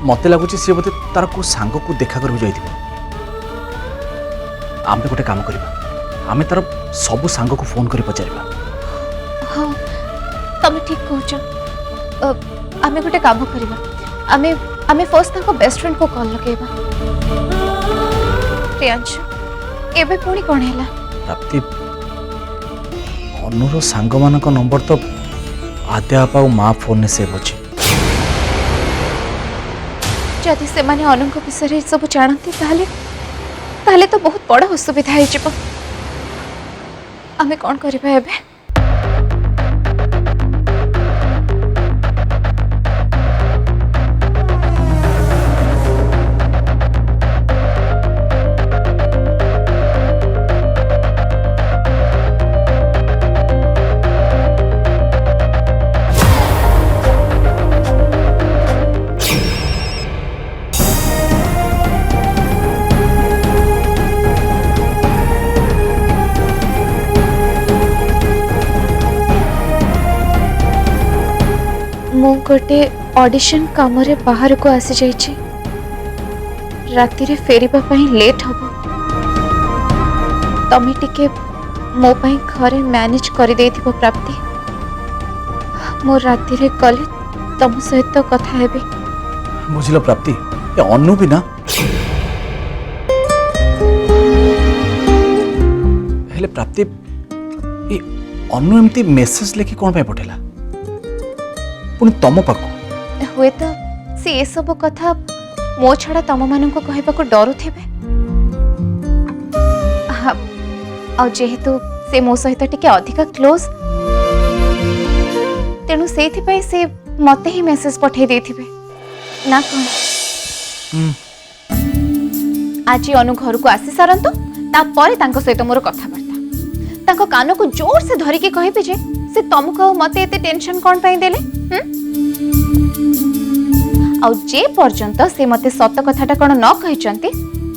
मत लगुच सी बोधे तार को सांग को देखा कर जाइए आम गोटे काम करवा आम तार सबू सांग को फोन कर पचार हाँ तुम ठीक कह आम गोटे काम करवा आम आम फर्स्ट ताको बेस्ट फ्रेंड को कॉल लगेगा प्रियांशु एबे पुणी कौन है प्राप्ति अनुर सांग मान नंबर तो आद्या आपा और माँ फोन ने सेव अच्छे जदि से माने अनु विषय सब जानते ताहले तो बहुत बड़ असुविधा हो आमे कौन करबा एबे मु गोटे ऑडिशन काम रे बाहर को आसी जाइछि राति रे फेरिबा पई लेट हबो तमे टिके मो पई घरे मैनेज कर देथिबो प्राप्ति मो राति रे कले तम सहित कथा हेबे बुझिल प्राप्ति ये अनु भी ना हेले प्राप्ति ये अनु एमती मेसेज लेखि कोन पई पठेला पुणी तम पाखु हुए तो सी ए सब कथा मो छड़ा तम मान को कहबा को डरू थिबे आ जेहेतु से मो सहित टिके अधिक क्लोज तेणु सेथि पई से मते ही मैसेज पठे देथिबे ना कोन आज अनु घर को आसी सारंतो ता परे तांको सहित मोर कथाबार्ता तांको कान को जोर से धरि के कहबे जे से तुमको मते एते टेंशन कोन पई देले आउ जे पर्यंत से मते सत कथाटा कोन न कहिचंती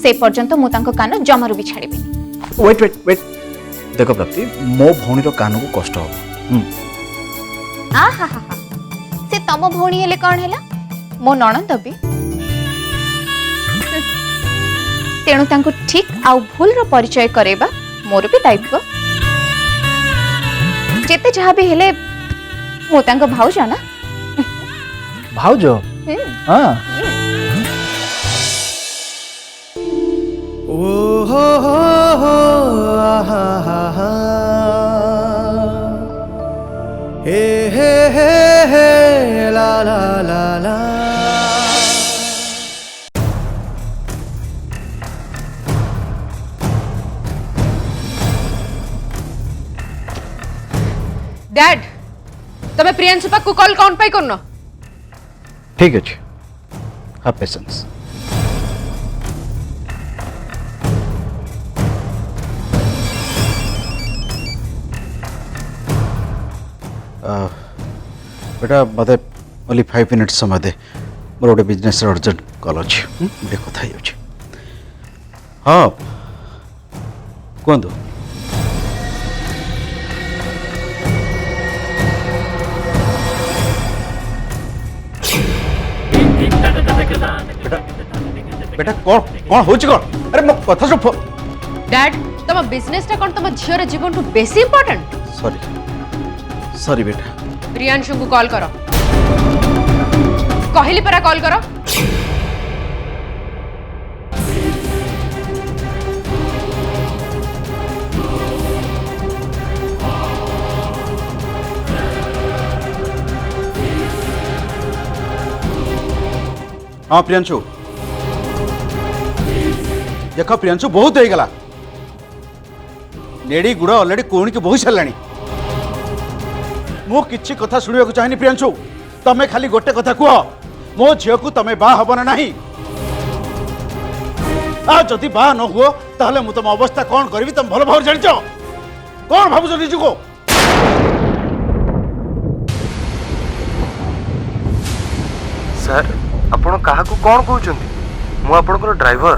से पर्यंत मु तांको कान जमारु भी छाड़ीबिनी वेट वेट वेट देखो प्राप्ति मो भौणी रो कान को कष्ट हो आ हा हा हा से तम भौणी हेले कोन हैला मो नणंद भी तेणु तांको ठीक आउ भूल रो परिचय करेबा मोर भी दायित्व जेते जहा भी हेले मो तांको भाउज ना भाउज हां ओ हो आहा हा हा हे ला ला ला ला डैड तमे प्रियांशु पाक को कॉल कौन पाई करनो ठीक अछि हा पेशेंस बेटा मते ओनली 5 मिनट्स समय दे मोर गोटे बिजनेस अर्जेंट कॉल अछि बे कथा ही अछि हां कोंदो बेटा कौन कौन होची कौन अरे मो कथा सब डैड तम बिजनेस टा कोन तम झियो रे जीवन टू बेसी इंपोर्टेंट सॉरी सॉरी बेटा प्रियांशु को कॉल करो कहली परा कॉल करो हाँ प्रियांशु देख प्रियांशु बहुत हो गला नेड़ी गुड़ ऑलरेडी कोणी के बहुत सारा मु किछि कथा सुनिया चाहनी प्रियांशु तमे खाली गोटे कथा कह मो झील को तमे बा हबन नाही आ जदि बा न हुओ ताहले मु तम अवस्था कौन करी तुम भल भाव जानिच कौन भावुच निज को सर आपण काहाकू कौन कहउचंती मु आपनकर ड्राइवर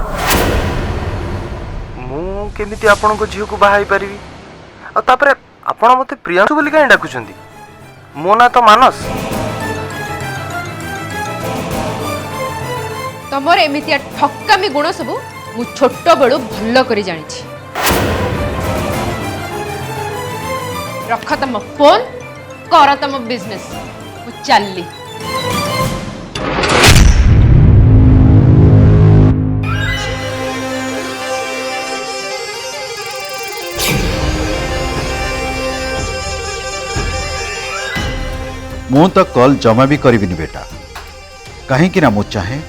मु केमिति आपनको झियो को बाहाई परिबी आ तापरे आपण मते प्रियांशु बोली काहे डाकुचंती मो ना तो मानस तमर एमितिया ठक्कामी गुण सब मु छोट बेलू भल करी जानी। रख तम फोन कर तम बिजनेस मु चलली। मु तो कॉल जमा भी करिबिनी बेटा, कहीं ना मु चाहे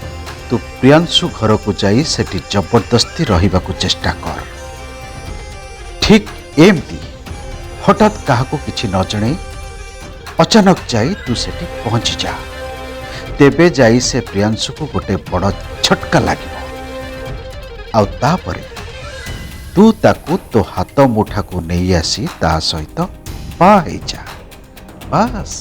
तू प्रियांशु घर को जाई सेठी जबरदस्ती रहिबा को चेष्टा कर। ठीक एमती हठात काहाको किछि न जणे अचानक जाई तू सेठी पहुंची जा, तेबे जाई से प्रियांशु को गोटे बड़ झटका लागिबो। आउ तापरे तू ताकू तो हाथ मुठा को नहीं आसी ता सहित पा हे जा बस।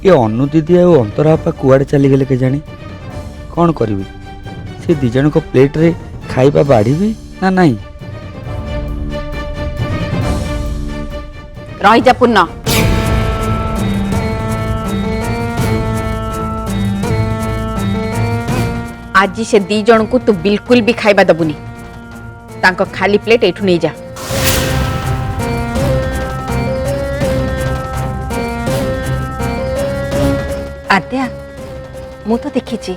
ये अनु दीदी और अंतरा आपा कुआड़े चलीगले के जानी कौन करी से दिज को प्लेट रे खाइबा बाढ़ी ना नहीं। रही जा पुन्ना, आज से दी जन को तू बिल्कुल भी खाइबा दबुनी। तांको खाली प्लेट एठू नहीं जा। आद्या मु तो देखी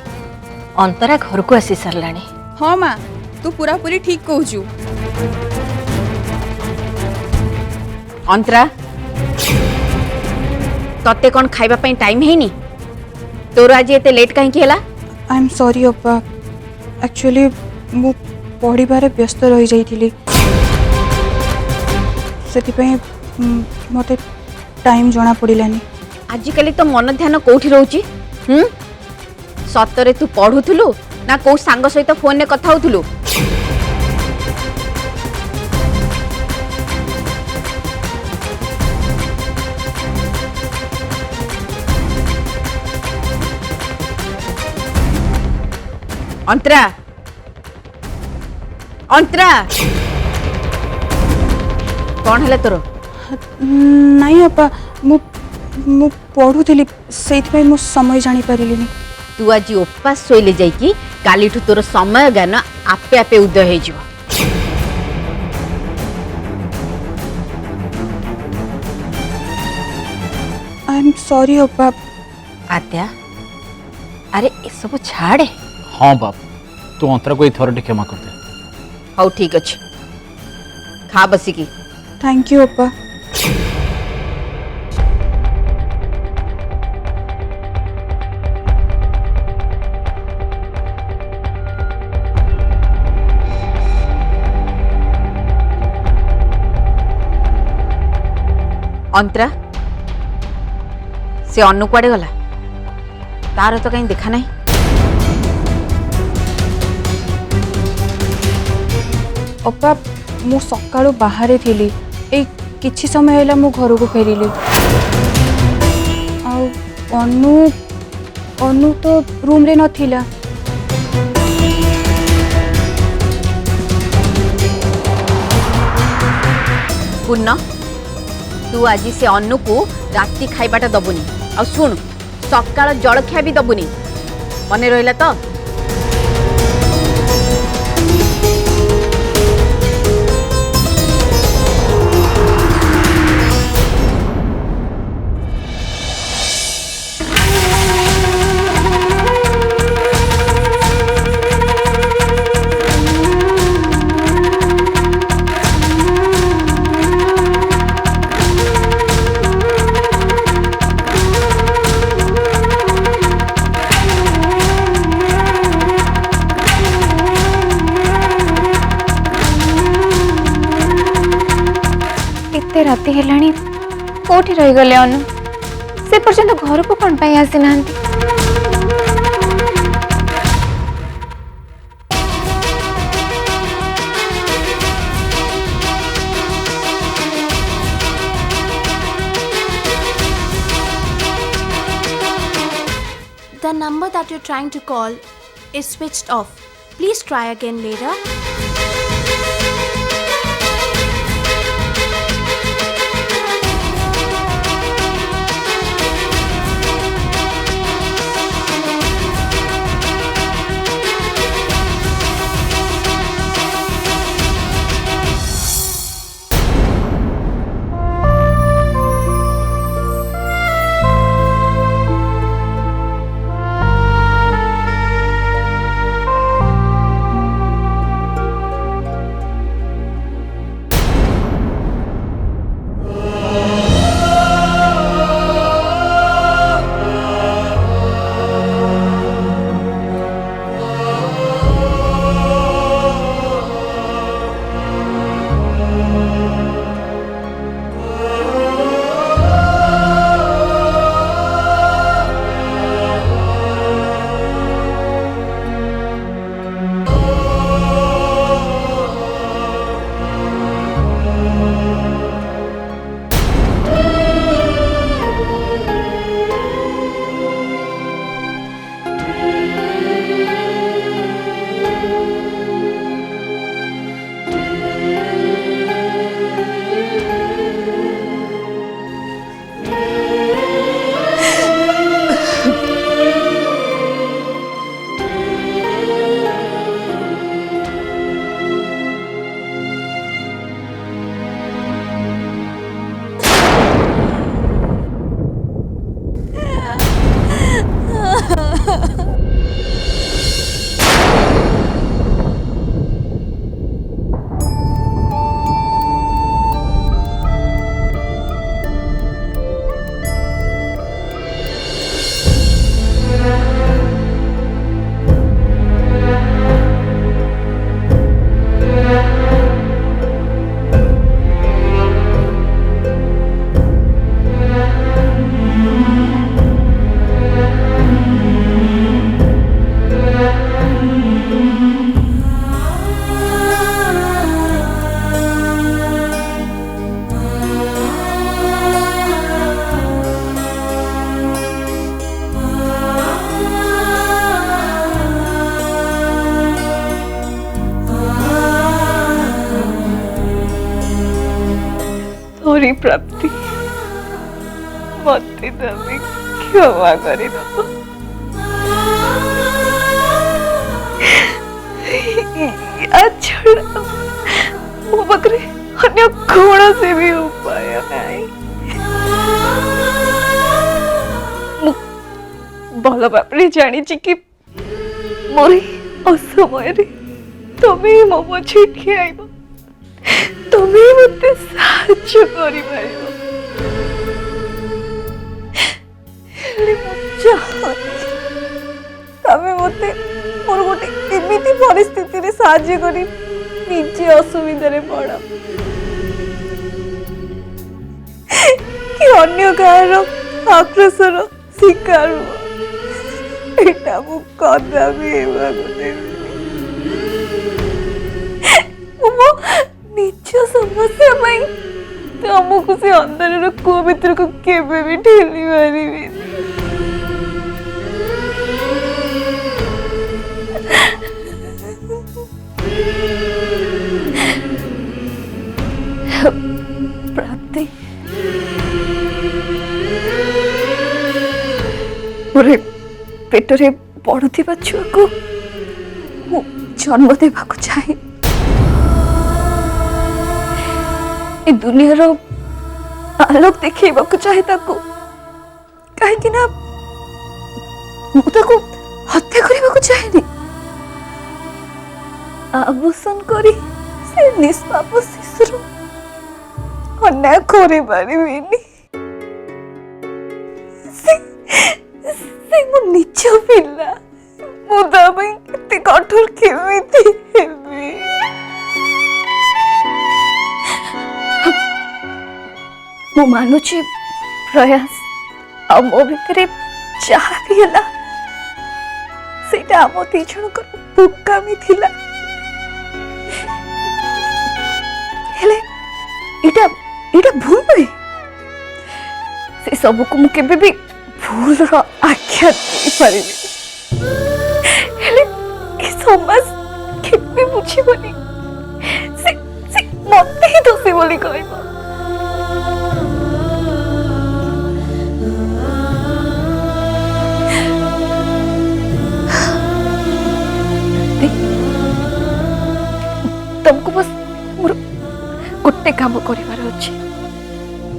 अंतरा घर को आसी सारा। हाँ माँ तू पूरा पूरी ठीक कहूचु। अंतरा तते कौन खाइबा पई टाइम हैनी? तोर आज एते लेट काहे की हला? I am sorry Appa, actually मु पढ़िबारे व्यस्त रही जाइथिली, सेति मते टाइम जଣା पड़िलानी। आजिकली तो मन ध्यान कोठी रहउची? सतरे तू पढ़ुथुलु ना को सांग सहित फोन ने कथा होथुलु? अंतरा अंतरा कौन है तोर? नहीं अप्पा मु पढ़ुथली सेति मु समय जानी परिलिनी। तू आज उपास शोले जाइकी काली तोर समय ज्ञान आपे आपे उदय हो जिवो। आई एम सॉरी अप्पा। आद्या अरे ये सब छाड़े। हाँ बाप तू अंतरा को थोड़े क्षमा कर दे। हाउ ठीक अच्छे खा बसिकी। थैंक यू अप्पा। अंतरा से अनु कुआड़े गला? तार तो कहीं देखा नहीं। अप्पा मु सकाळु बाहर थिली, ए किछि समय हैला मु घर को फेरिली। आ अनु अनु तो रूम रे नथिला। पूर्ण तू आज से अनु को राति खाइबाटा दबुनी। आ सुन सकाळ जलखिया भी दबुनी, मन रहिला तो? कोठी रही गले अनु से पर्यंत घर को कौन पाई आसी नांती The number that you're trying to call is switched off. Please try again later. Sorry प्राप्ति मते तमे क्षमा करि दो अच्छा मो पाखरे अन्य कौन भी उपाय नहीं भल भाव जानी कि मोर असमय तुम्हें मो पछे ठिया तुम्हें मत साहाय्य करि पारिबो तमें मते मोर गोटे एमिति परिस्थिति रे साहाय्य करी निजे असुविधा रे पड़ा कि अन्य कार आक्रोशर शिकार एटा मु कदा भी निज समस्या तुमको से अंदर कूह भर को केवे भी ठेली पारि प्राप्ति मोरे पेटरे पड़ुवा छुआ को जन्म देवा चाहे दुनियार आलोक देखा चाहे कहीं हत्या करने चाहे आभूषण करी से निष्पाप शिशु अन्याय करे पारिबिनी से मो निज पिला मो केते कठोर केमिति हेबी मो मानुची प्रयास आ मो भितर जहाँ भी है सेटा आम दी जन बोकामी थिला हेले इटा इटा भूल नुहे से सब को मुझे भी भूल रो आख्या दे पारे हेले ए समाज केबे बुझिबनी से मते ही दोषी बोली कहबो तुमको बस मोर गोटे काम करिवार अछि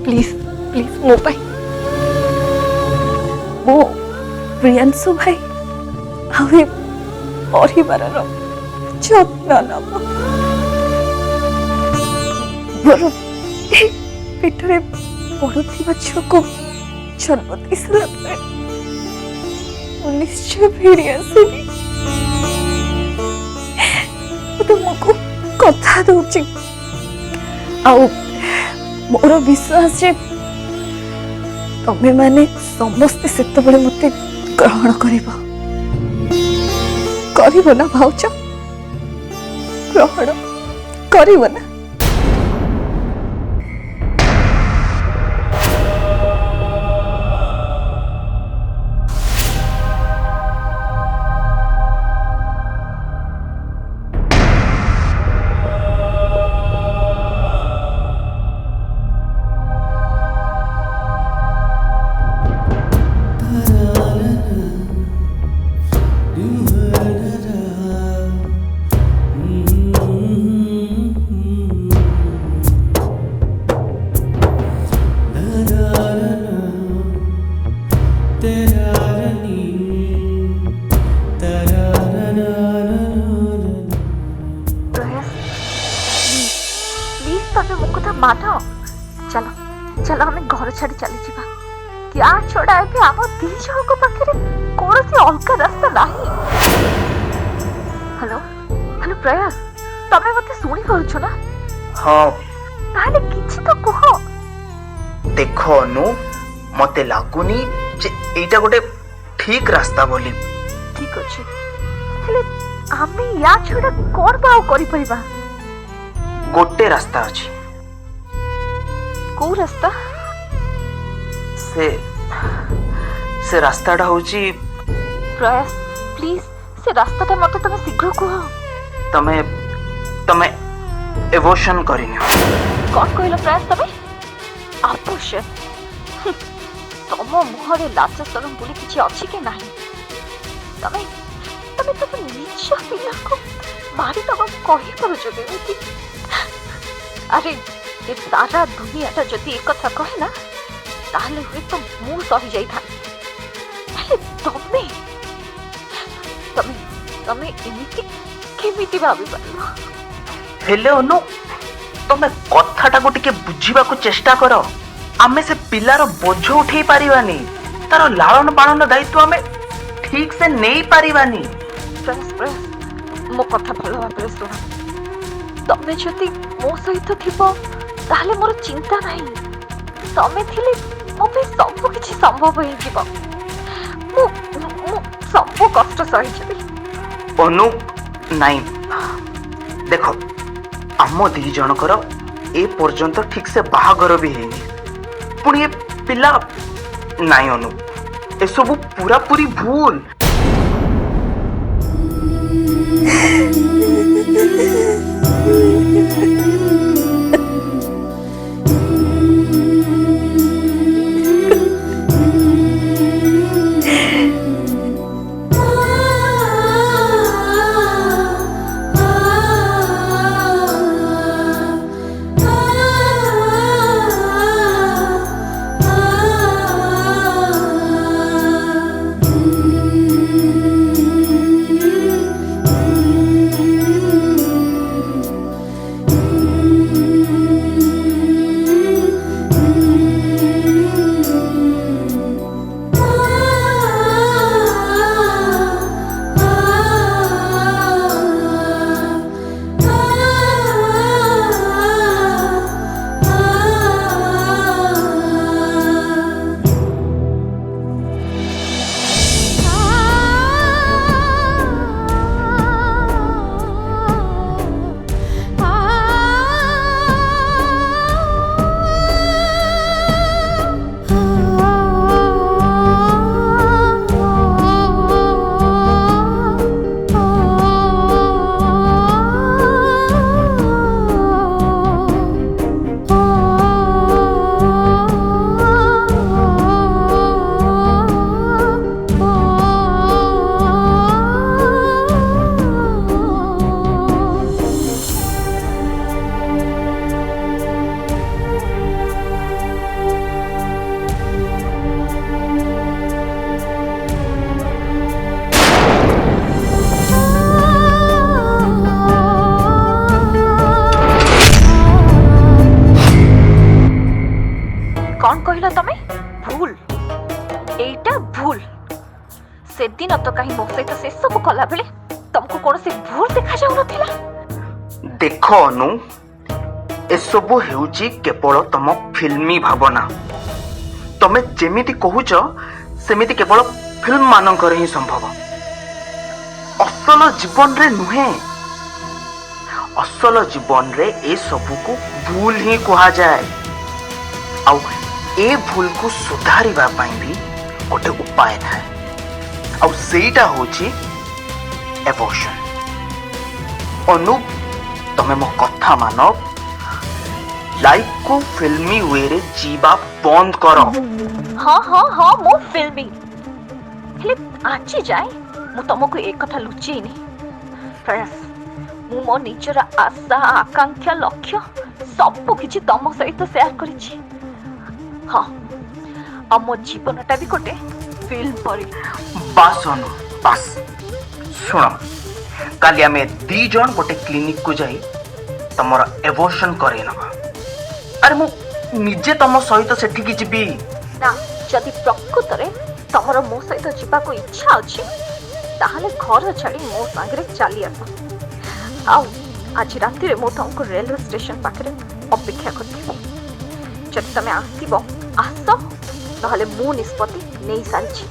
प्लीज प्लीज मो पाई मो प्रियांशु भाई आवे परिवार रो जत्न नब मोर पेटरे पड़ुथिबा छुआ को जन्म दे सारा निश्चय फेरी आसेनी तुमको कथा दूची आउ मोर विश्वास जे तमे माने समस्त सेत बळे मते ग्रहण करिबो ना भाउच ग्रहण करिबो ना मानो चलो चलो हमें घर छाड़ी चली जीवा क्या छोड़ा है कि आम दी जन को पाखे कौन सी अलग रास्ता नहीं हेलो हेलो प्रयास तमे मते सुनी पारुछ ना हाँ ताले किछि तो कह देखो अनु मते लागुनी जे एटा गोटे ठीक रास्ता बोली ठीक अछि हेले आमे या छोड़ा कोन बाउ करि परिबा गोटे रास्ता अछि को रास्ता से रास्ताटा होची प्रयास प्लीज से रास्ताटा मते तमे शीघ्र कह तमे एवोशन करिनियो कौन कहलो प्रयास तमे आपोषण तम मुहरे लाज शरम बोली किछि अछि के नाही तमे तमे तो निज पिला को मारी तब कहि करू जगे अरे ये सारा दुनियाटा जदि एक कथा कहे ना ताहले हुए तो मु सही जाई था अरे तमे तमे तमे इमिति केमिति भाबी पालो हेले अनु तमे कथाटा को टिके बुझीबा को चेष्टा करो आमे से पिलार बोझ उठेई पारिबानी तार लालन पालन दायित्व आमे ठीक से नहीं पारिबानी मो कथा भलो भाबरे सुन तमे जदि मो सहित थिबो ताहले मोर चिंता नहीं तमे थिले मो पे सब किछि संभव होई जिवो मो सब कष्ट सही जेबी अनु नहीं देखो आम दी जनकर ए पर्यंत ठीक से बाहागर भी हेनी पुणी पिला नहीं अनु ए सब पूरा पूरी भूल कहला तमे भूल एटा भूल से दिन तो कहीं मो सहित से सब कला बेले तुमको कौन से भूल देखा जाऊ नथिला देख अनु एसबू हेउची केवल तम फिल्मी भावना तमे जेमिति कहूच सेमिति केवल फिल्म मानकर ही संभव असल जीवन रे नुहे असल जीवन रे ए सबू को भूल ही कहा जाए आउ ए भूल को सुधारिबा पाई भी गोटे उपाय थाए आउ सेटा होची एबॉर्शन अनु तमे मो कथा मानो लाइफ को फिल्मी वे रे जीवा बंद करो हाँ हाँ हाँ मो फिल्मी हेले आज जाए मु तुमको एक कथा लुचेई नहीं फ्रेंड्स मु मो निजर आशा आकांक्षा लक्ष्य सब किछि तुम सहित शेयर करिछि हाँ अब मो जीवनटा भी गोटे फिल्म परी बास अनु बास सुन काली आमे दी जन गोटे क्लिनिक को जाई तमरा एबॉर्शन करे नबा अरे मु निजे तम सहित सेठी की जिबी ना जदि प्रकृत रे तमर मो सहित जीवा को इच्छा अछि ताहले घर छाड़ी मो संगे चली आस आउ आज राति रे मो तुमको रेलवे स्टेशन पाखरे अपेक्षा करथिबो जदि तमे आसीबो आस नहले मु निष्पत्ति नै सारिछि